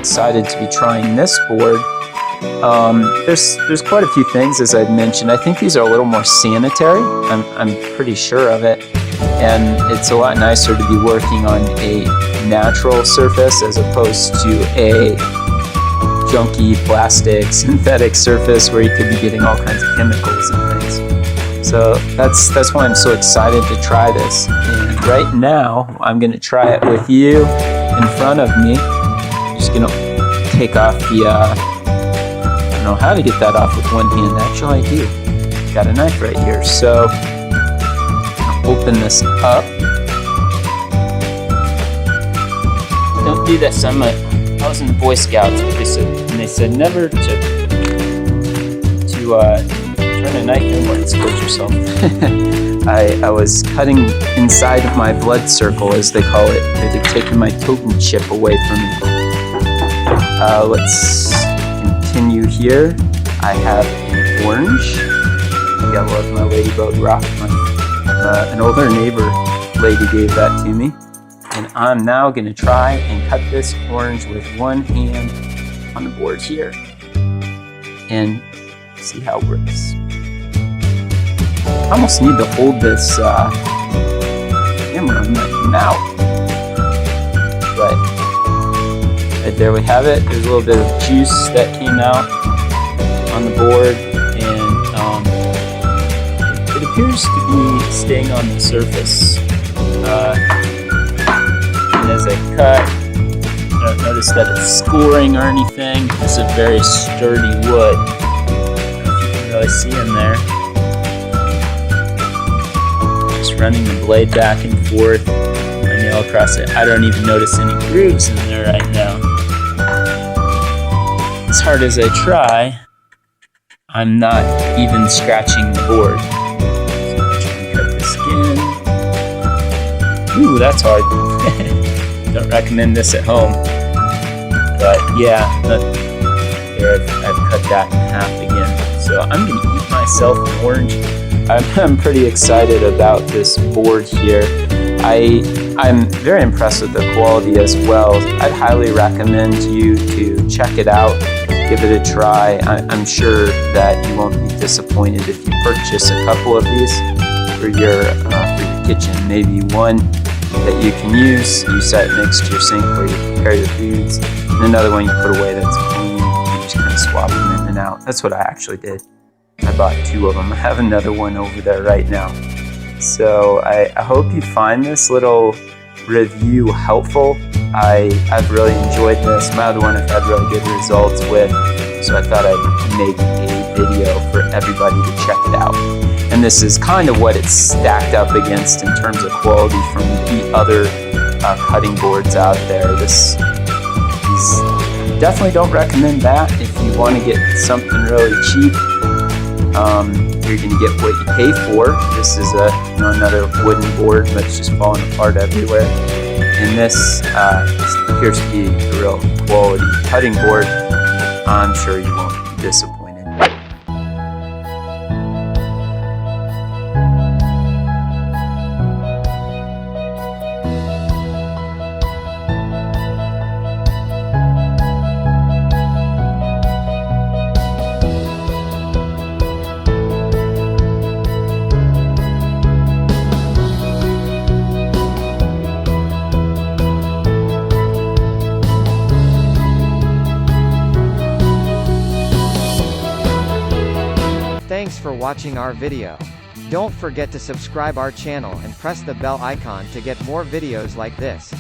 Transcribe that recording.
excited to be trying this board. There's quite a few things, as I've mentioned. I think these are a little more sanitary. I'm pretty sure of it. And it's a lot nicer to be working on a natural surface as opposed to a junky plastic synthetic surface where you could be getting all kinds of chemicals and things. So that's why I'm so excited to try this. And right now I'm going to try it with you in front of me. I'm just going to take off the I don't know how to get that off with one hand. Actually, I do. Got a knife right here. So open this up. Don't do this. I was in the Boy Scouts, and they said never to turn a knife inward and split yourself. I was cutting inside of my blood circle, as they call it. They're taking my totem chip away from me. Let's continue here. I have an orange. I love my Ladybug rock. An older neighbor lady gave that to me. And I'm now going to try and cut this orange with one hand on the board here. And see how it works. I almost need to hold this camera in my mouth. But right there we have it. There's a little bit of juice that came out on the board. And it appears to be staying on the surface. And as I cut, I don't notice that it's scoring or anything. It's a very sturdy wood. I don't know if you can really see in there. Just running the blade back and forth, my nail across it. I don't even notice any grooves in there right now. As hard as I try, I'm not even scratching the board. So I'm trying to cut this again. Ooh, that's hard. Don't recommend this at home. But yeah, here I've cut that in half again. So I'm going to eat myself an orange. I'm pretty excited about this board here. I'm very impressed with the quality as well. I'd highly recommend you to check it out, give it a try. I'm sure that you won't be disappointed if you purchase a couple of these for your kitchen. Maybe one that you can use that next to your sink where you prepare your foods, and another one you put away that's clean. You just kind of swap them in and out. That's what I actually did. I bought 2 of them. I have another one over there right now. So I hope you find this little review helpful. I've really enjoyed this. My other one I've had really good results with, so I thought I'd make a video for everybody to check it out. And this is kind of what it's stacked up against in terms of quality from the other cutting boards out there. These definitely don't recommend that. If you want to get something really cheap, you're going to get what you pay for. This is another wooden board that's just falling apart everywhere. And this appears to be a real quality cutting board. I'm sure you won't be disappointed. Thanks for watching our video. Don't forget to subscribe our channel and press the bell icon to get more videos like this.